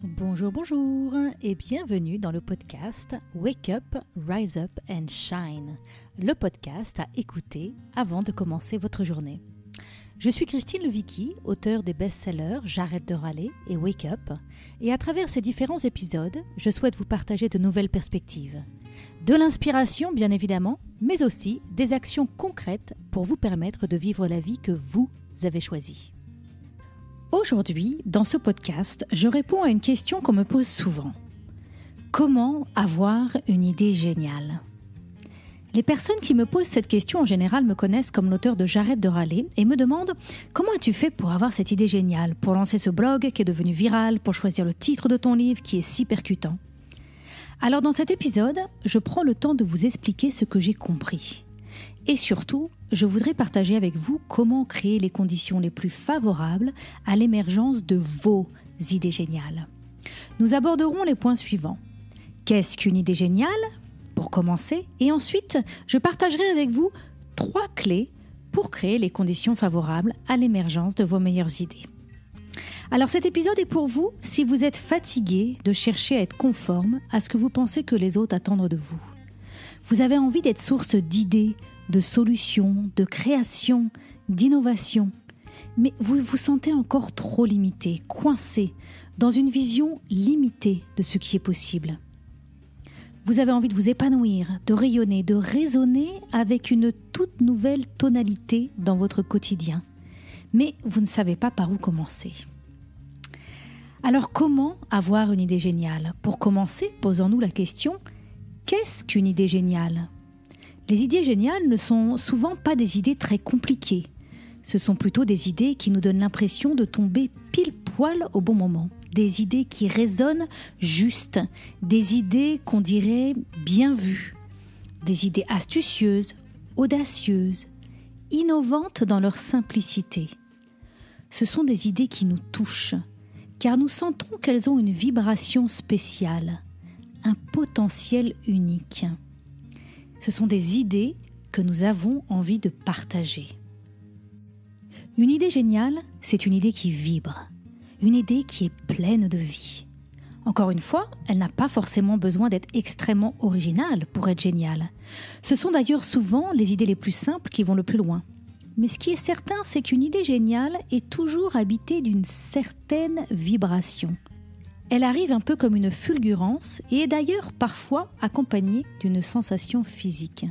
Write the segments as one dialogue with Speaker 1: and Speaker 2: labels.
Speaker 1: Bonjour, bonjour et bienvenue dans le podcast Wake Up, Rise Up and Shine, le podcast à écouter avant de commencer votre journée. Je suis Christine Levicki, auteure des best-sellers J'arrête de râler et Wake Up, et à travers ces différents épisodes, je souhaite vous partager de nouvelles perspectives. De l'inspiration bien évidemment, mais aussi des actions concrètes pour vous permettre de vivre la vie que vous avez choisie. Aujourd'hui, dans ce podcast, je réponds à une question qu'on me pose souvent. Comment avoir une idée géniale ? Les personnes qui me posent cette question en général me connaissent comme l'auteur de J'arrête de râler et me demandent « Comment as-tu fait pour avoir cette idée géniale, pour lancer ce blog qui est devenu viral, pour choisir le titre de ton livre qui est si percutant ?» Alors dans cet épisode, je prends le temps de vous expliquer ce que j'ai compris. Et surtout, je voudrais partager avec vous comment créer les conditions les plus favorables à l'émergence de vos idées géniales. Nous aborderons les points suivants. Qu'est-ce qu'une idée géniale ? Pour commencer, et ensuite, je partagerai avec vous 3 clés pour créer les conditions favorables à l'émergence de vos meilleures idées. Alors cet épisode est pour vous si vous êtes fatigué de chercher à être conforme à ce que vous pensez que les autres attendent de vous. Vous avez envie d'être source d'idées, de solutions, de création, d'innovation. Mais vous vous sentez encore trop limité, coincé, dans une vision limitée de ce qui est possible. Vous avez envie de vous épanouir, de rayonner, de résonner avec une toute nouvelle tonalité dans votre quotidien. Mais vous ne savez pas par où commencer. Alors comment avoir une idée géniale ? Pour commencer, posons-nous la question, qu'est-ce qu'une idée géniale ? Les idées géniales ne sont souvent pas des idées très compliquées. Ce sont plutôt des idées qui nous donnent l'impression de tomber pile poil au bon moment. Des idées qui résonnent juste, des idées qu'on dirait bien vues, des idées astucieuses, audacieuses, innovantes dans leur simplicité. Ce sont des idées qui nous touchent, car nous sentons qu'elles ont une vibration spéciale, un potentiel unique. Ce sont des idées que nous avons envie de partager. Une idée géniale, c'est une idée qui vibre, une idée qui est pleine de vie. Encore une fois, elle n'a pas forcément besoin d'être extrêmement originale pour être géniale. Ce sont d'ailleurs souvent les idées les plus simples qui vont le plus loin. Mais ce qui est certain, c'est qu'une idée géniale est toujours habitée d'une certaine vibration. Elle arrive un peu comme une fulgurance et est d'ailleurs parfois accompagnée d'une sensation physique,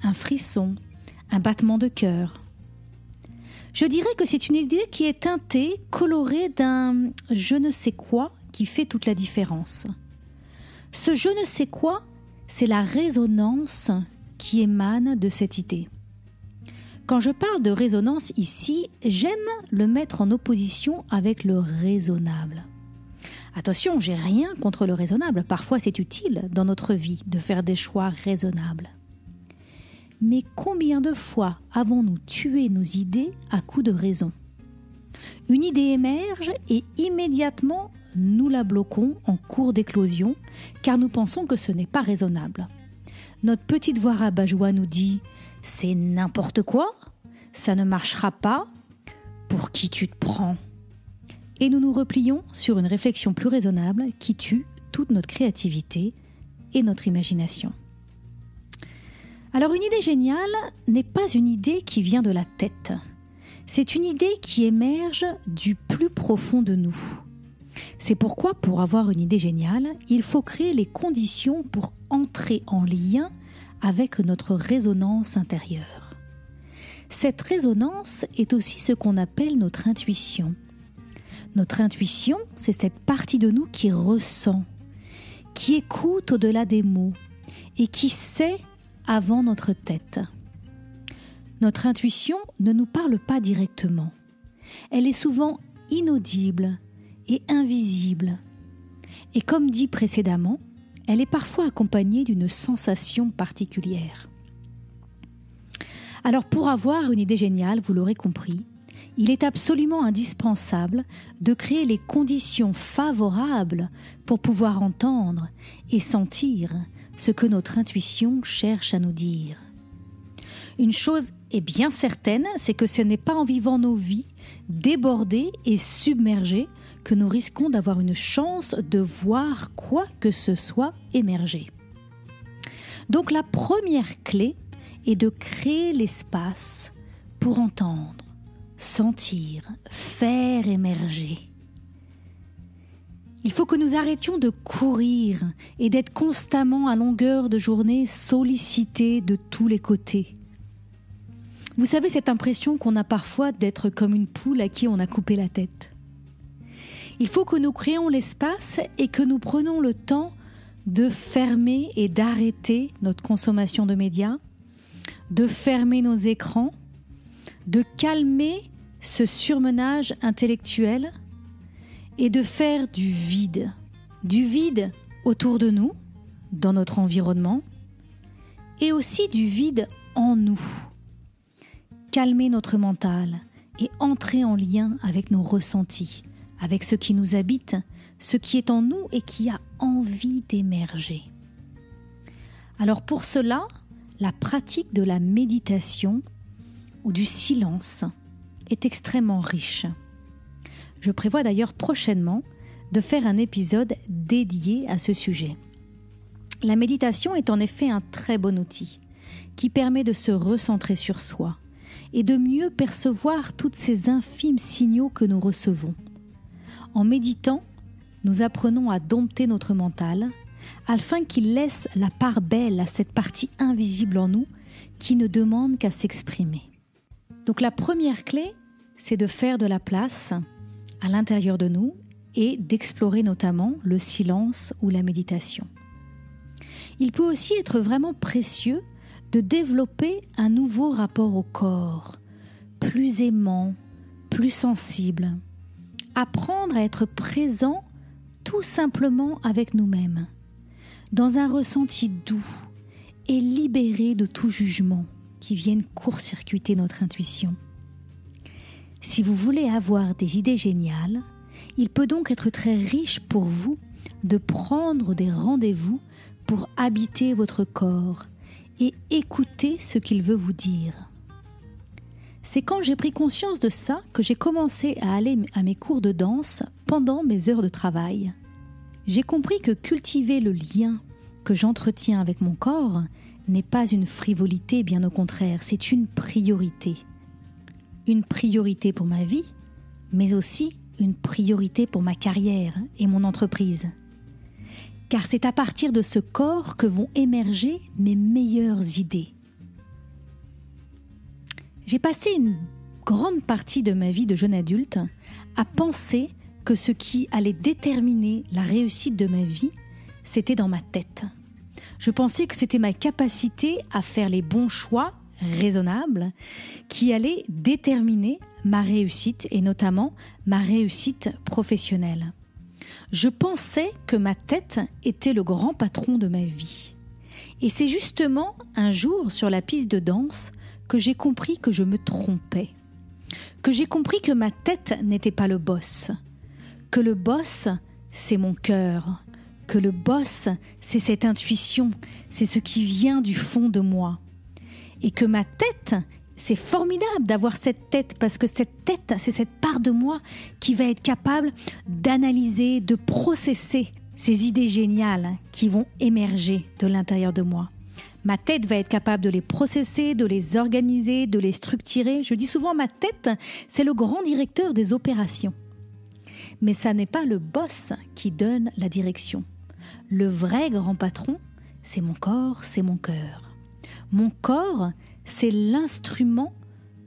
Speaker 1: un frisson, un battement de cœur. Je dirais que c'est une idée qui est teintée, colorée d'un je ne sais quoi qui fait toute la différence. Ce je ne sais quoi, c'est la résonance qui émane de cette idée. Quand je parle de résonance ici, j'aime le mettre en opposition avec le raisonnable. Attention, j'ai rien contre le raisonnable. Parfois, c'est utile dans notre vie de faire des choix raisonnables. Mais combien de fois avons-nous tué nos idées à coups de raison ? Une idée émerge et immédiatement, nous la bloquons en cours d'éclosion car nous pensons que ce n'est pas raisonnable. Notre petite voix rabat-joie nous dit « C'est n'importe quoi, ça ne marchera pas, pour qui tu te prends ?» Et nous nous replions sur une réflexion plus raisonnable qui tue toute notre créativité et notre imagination. Alors une idée géniale n'est pas une idée qui vient de la tête. C'est une idée qui émerge du plus profond de nous. C'est pourquoi pour avoir une idée géniale, il faut créer les conditions pour entrer en lien avec notre résonance intérieure. Cette résonance est aussi ce qu'on appelle notre intuition. Notre intuition, c'est cette partie de nous qui ressent, qui écoute au-delà des mots et qui sait avant notre tête. Notre intuition ne nous parle pas directement. Elle est souvent inaudible et invisible. Et comme dit précédemment, elle est parfois accompagnée d'une sensation particulière. Alors pour avoir une idée géniale, vous l'aurez compris, il est absolument indispensable de créer les conditions favorables pour pouvoir entendre et sentir ce que notre intuition cherche à nous dire. Une chose est bien certaine, c'est que ce n'est pas en vivant nos vies débordés et submergés que nous risquons d'avoir une chance de voir quoi que ce soit émerger. Donc la première clé est de créer l'espace pour entendre, sentir, faire émerger. Il faut que nous arrêtions de courir et d'être constamment à longueur de journée sollicités de tous les côtés. Vous savez cette impression qu'on a parfois d'être comme une poule à qui on a coupé la tête. Il faut que nous créions l'espace et que nous prenions le temps de fermer et d'arrêter notre consommation de médias, de fermer nos écrans, de calmer ce surmenage intellectuel et de faire du vide autour de nous, dans notre environnement, et aussi du vide en nous. Calmer notre mental et entrer en lien avec nos ressentis, avec ce qui nous habite, ce qui est en nous et qui a envie d'émerger. Alors pour cela, la pratique de la méditation ou du silence est extrêmement riche. Je prévois d'ailleurs prochainement de faire un épisode dédié à ce sujet. La méditation est en effet un très bon outil qui permet de se recentrer sur soi et de mieux percevoir tous ces infimes signaux que nous recevons. En méditant, nous apprenons à dompter notre mental afin qu'il laisse la part belle à cette partie invisible en nous qui ne demande qu'à s'exprimer. Donc la première clé, c'est de faire de la place à l'intérieur de nous et d'explorer notamment le silence ou la méditation. Il peut aussi être vraiment précieux de développer un nouveau rapport au corps, plus aimant, plus sensible. Apprendre à être présent tout simplement avec nous-mêmes, dans un ressenti doux et libéré de tout jugement qui vienne court-circuiter notre intuition. Si vous voulez avoir des idées géniales, il peut donc être très riche pour vous de prendre des rendez-vous pour habiter votre corps et écouter ce qu'il veut vous dire. C'est quand j'ai pris conscience de ça que j'ai commencé à aller à mes cours de danse pendant mes heures de travail. J'ai compris que cultiver le lien que j'entretiens avec mon corps n'est pas une frivolité, bien au contraire, c'est une priorité. Une priorité pour ma vie, mais aussi une priorité pour ma carrière et mon entreprise. Car c'est à partir de ce corps que vont émerger mes meilleures idées. J'ai passé une grande partie de ma vie de jeune adulte à penser que ce qui allait déterminer la réussite de ma vie, c'était dans ma tête. Je pensais que c'était ma capacité à faire les bons choix raisonnable qui allait déterminer ma réussite et notamment ma réussite professionnelle. Je pensais que ma tête était le grand patron de ma vie. Et c'est justement un jour sur la piste de danse que j'ai compris que je me trompais. Que j'ai compris que ma tête n'était pas le boss. Que le boss, c'est mon cœur. Que le boss, c'est cette intuition, c'est ce qui vient du fond de moi. Et que ma tête, c'est formidable d'avoir cette tête parce que cette tête, c'est cette part de moi qui va être capable d'analyser, de processer ces idées géniales qui vont émerger de l'intérieur de moi. Ma tête va être capable de les processer, de les organiser, de les structurer. Je dis souvent ma tête, c'est le grand directeur des opérations. Mais ça n'est pas le boss qui donne la direction. Le vrai grand patron, c'est mon corps, c'est mon cœur. Mon corps, c'est l'instrument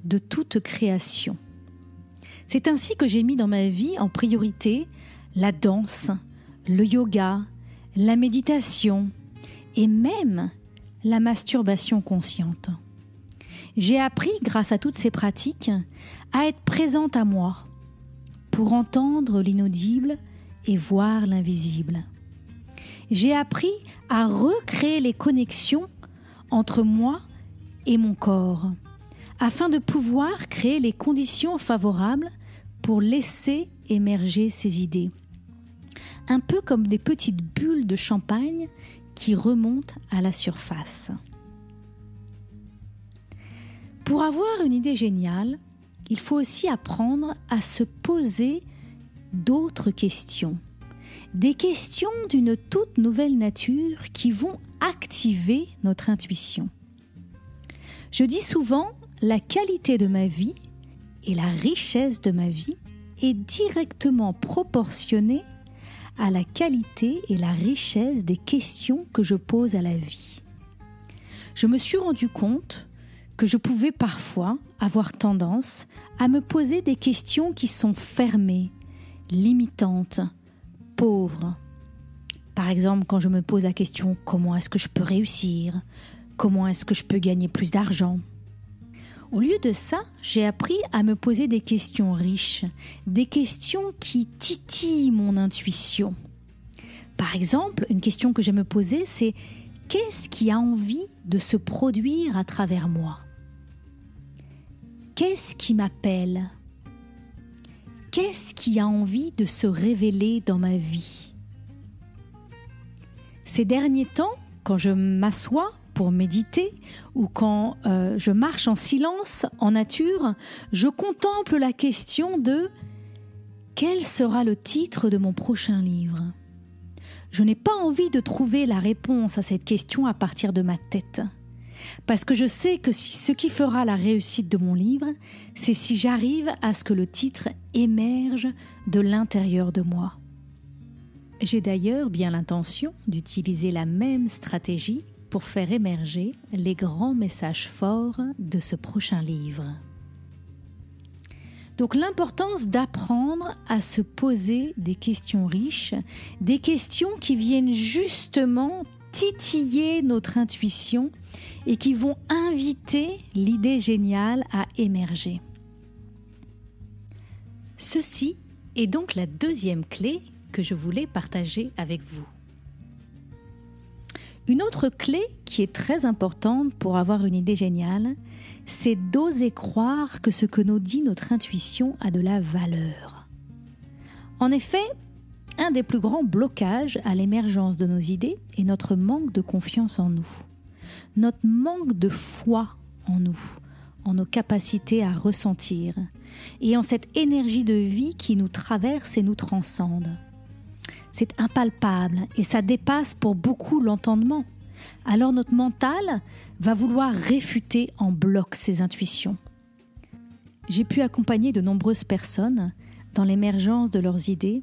Speaker 1: de toute création. C'est ainsi que j'ai mis dans ma vie en priorité la danse, le yoga, la méditation et même la masturbation consciente. J'ai appris, grâce à toutes ces pratiques, à être présente à moi pour entendre l'inaudible et voir l'invisible. J'ai appris à recréer les connexions entre moi et mon corps, afin de pouvoir créer les conditions favorables pour laisser émerger ces idées. Un peu comme des petites bulles de champagne qui remontent à la surface. Pour avoir une idée géniale, il faut aussi apprendre à se poser d'autres questions. Des questions d'une toute nouvelle nature qui vont activer notre intuition. Je dis souvent, la qualité de ma vie et la richesse de ma vie est directement proportionnée à la qualité et la richesse des questions que je pose à la vie. Je me suis rendu compte que je pouvais parfois avoir tendance à me poser des questions qui sont fermées, limitantes, pauvres. Par exemple, quand je me pose la question « Comment est-ce que je peux réussir ? Comment est-ce que je peux gagner plus d'argent ?» Au lieu de ça, j'ai appris à me poser des questions riches, des questions qui titillent mon intuition. Par exemple, une question que je me posais, c'est « Qu'est-ce qui a envie de se produire à travers moi ? Qu'est-ce qui m'appelle ? Qu'est-ce qui a envie de se révéler dans ma vie ? » Ces derniers temps, quand je m'assois pour méditer ou quand je marche en silence, en nature, je contemple la question de « Quel sera le titre de mon prochain livre ?» Je n'ai pas envie de trouver la réponse à cette question à partir de ma tête. Parce que je sais que ce qui fera la réussite de mon livre, c'est si j'arrive à ce que le titre émerge de l'intérieur de moi. J'ai d'ailleurs bien l'intention d'utiliser la même stratégie pour faire émerger les grands messages forts de ce prochain livre. Donc l'importance d'apprendre à se poser des questions riches, des questions qui viennent justement titiller notre intuition et qui vont inviter l'idée géniale à émerger. Ceci est donc la deuxième clé que je voulais partager avec vous. Une autre clé qui est très importante pour avoir une idée géniale, c'est d'oser croire que ce que nous dit notre intuition a de la valeur. En effet, un des plus grands blocages à l'émergence de nos idées est notre manque de confiance en nous, notre manque de foi en nous, en nos capacités à ressentir et en cette énergie de vie qui nous traverse et nous transcende. C'est impalpable et ça dépasse pour beaucoup l'entendement. Alors notre mental va vouloir réfuter en bloc ces intuitions. J'ai pu accompagner de nombreuses personnes dans l'émergence de leurs idées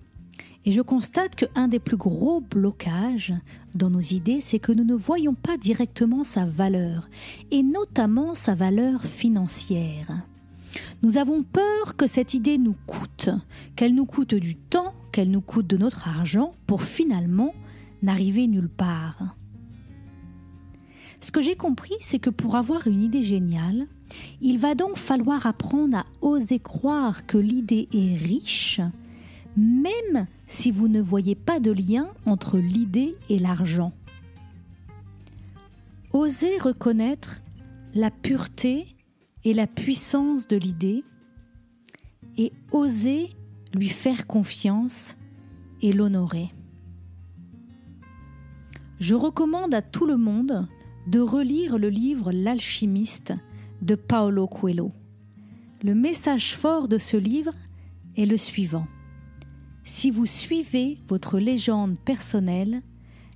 Speaker 1: et je constate qu'un des plus gros blocages dans nos idées, c'est que nous ne voyons pas directement sa valeur et notamment sa valeur financière. Nous avons peur que cette idée nous coûte, qu'elle nous coûte du temps, qu'elle nous coûte de notre argent pour finalement n'arriver nulle part. Ce que j'ai compris, c'est que pour avoir une idée géniale, il va donc falloir apprendre à oser croire que l'idée est riche, même si vous ne voyez pas de lien entre l'idée et l'argent. Oser reconnaître la pureté et la puissance de l'idée et oser lui faire confiance et l'honorer. Je recommande à tout le monde de relire le livre L'Alchimiste de Paulo Coelho. Le message fort de ce livre est le suivant. Si vous suivez votre légende personnelle,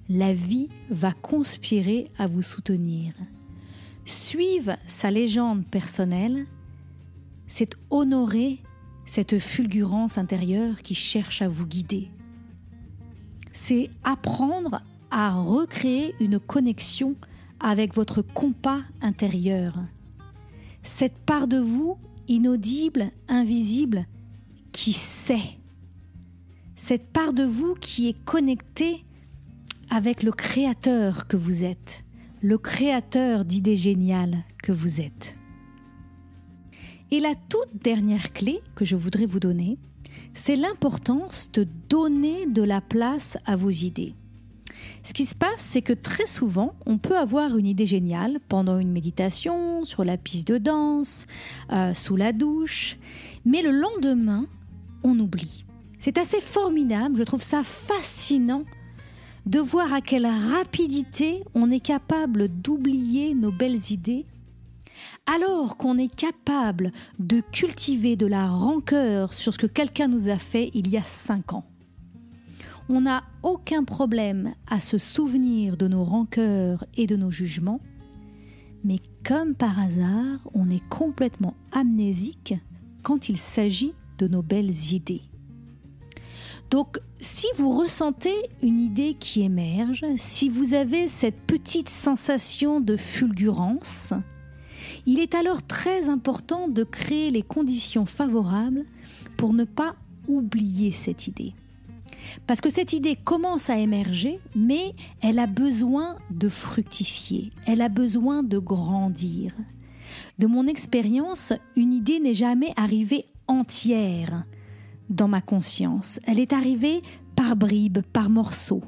Speaker 1: la vie va conspirer à vous soutenir. Suivre sa légende personnelle, c'est honorer cette fulgurance intérieure qui cherche à vous guider. C'est apprendre à recréer une connexion avec votre compas intérieur. Cette part de vous, inaudible, invisible, qui sait. Cette part de vous qui est connectée avec le créateur que vous êtes, le créateur d'idées géniales que vous êtes. Et la toute dernière clé que je voudrais vous donner, c'est l'importance de donner de la place à vos idées. Ce qui se passe, c'est que très souvent, on peut avoir une idée géniale pendant une méditation, sur la piste de danse, sous la douche, mais le lendemain, on oublie. C'est assez formidable, je trouve ça fascinant de voir à quelle rapidité on est capable d'oublier nos belles idées, Alors qu'on est capable de cultiver de la rancœur sur ce que quelqu'un nous a fait il y a 5 ans. On n'a aucun problème à se souvenir de nos rancœurs et de nos jugements, mais comme par hasard, on est complètement amnésique quand il s'agit de nos belles idées. Donc, si vous ressentez une idée qui émerge, si vous avez cette petite sensation de fulgurance, il est alors très important de créer les conditions favorables pour ne pas oublier cette idée. Parce que cette idée commence à émerger, mais elle a besoin de fructifier, elle a besoin de grandir. De mon expérience, une idée n'est jamais arrivée entière dans ma conscience. Elle est arrivée par bribes, par morceaux.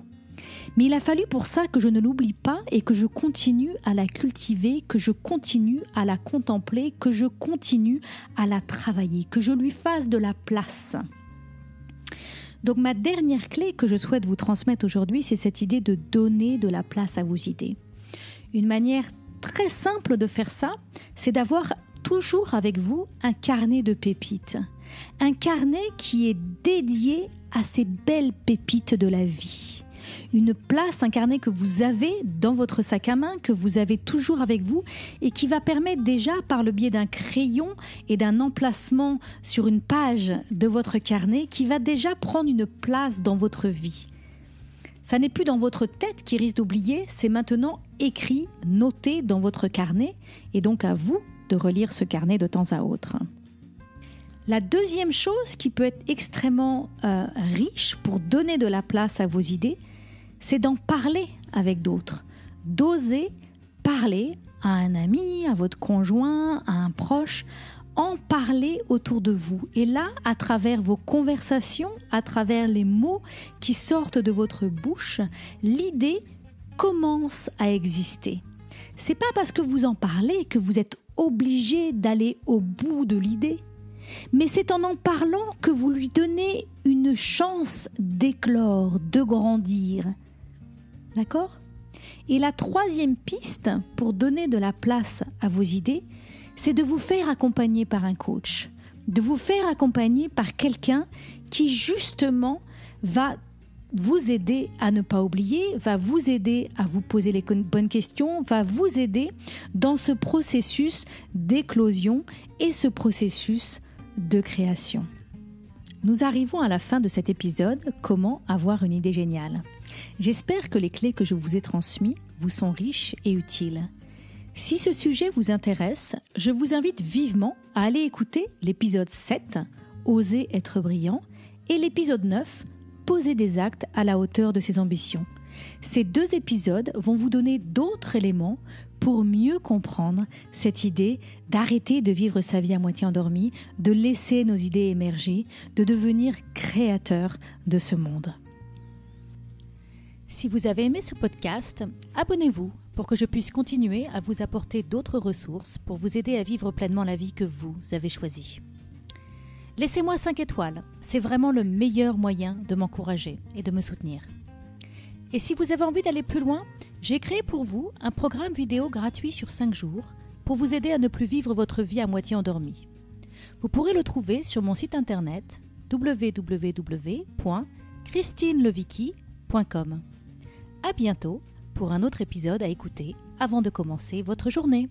Speaker 1: Mais il a fallu pour ça que je ne l'oublie pas et que je continue à la cultiver, que je continue à la contempler, que je continue à la travailler, que je lui fasse de la place. Donc ma dernière clé que je souhaite vous transmettre aujourd'hui, c'est cette idée de donner de la place à vos idées. Une manière très simple de faire ça, c'est d'avoir toujours avec vous un carnet de pépites. Un carnet qui est dédié à ces belles pépites de la vie. Une place, un carnet que vous avez dans votre sac à main, que vous avez toujours avec vous et qui va permettre déjà par le biais d'un crayon et d'un emplacement sur une page de votre carnet qui va déjà prendre une place dans votre vie. Ça n'est plus dans votre tête qui risque d'oublier, c'est maintenant écrit, noté dans votre carnet et donc à vous de relire ce carnet de temps à autre. La deuxième chose qui peut être extrêmement riche pour donner de la place à vos idées, c'est d'en parler avec d'autres. D'oser parler à un ami, à votre conjoint, à un proche, en parler autour de vous. Et là, à travers vos conversations, à travers les mots qui sortent de votre bouche, l'idée commence à exister. C'est pas parce que vous en parlez que vous êtes obligé d'aller au bout de l'idée. Mais c'est en parlant que vous lui donnez une chance d'éclore, de grandir. D'accord ? Et la troisième piste pour donner de la place à vos idées, c'est de vous faire accompagner par un coach, de vous faire accompagner par quelqu'un qui justement va vous aider à ne pas oublier, va vous aider à vous poser les bonnes questions, va vous aider dans ce processus d'éclosion et ce processus de création. Nous arrivons à la fin de cet épisode « Comment avoir une idée géniale ?» J'espère que les clés que je vous ai transmises vous sont riches et utiles. Si ce sujet vous intéresse, je vous invite vivement à aller écouter l'épisode 7 « Oser être brillant » et l'épisode 9 « Poser des actes à la hauteur de ses ambitions ». Ces 2 épisodes vont vous donner d'autres éléments pour mieux comprendre cette idée d'arrêter de vivre sa vie à moitié endormie, de laisser nos idées émerger, de devenir créateur de ce monde. Si vous avez aimé ce podcast, abonnez-vous pour que je puisse continuer à vous apporter d'autres ressources pour vous aider à vivre pleinement la vie que vous avez choisie. Laissez-moi 5 étoiles, c'est vraiment le meilleur moyen de m'encourager et de me soutenir. Et si vous avez envie d'aller plus loin, j'ai créé pour vous un programme vidéo gratuit sur 5 jours pour vous aider à ne plus vivre votre vie à moitié endormie. Vous pourrez le trouver sur mon site internet www.christinelevicky.com. À bientôt pour un autre épisode à écouter avant de commencer votre journée.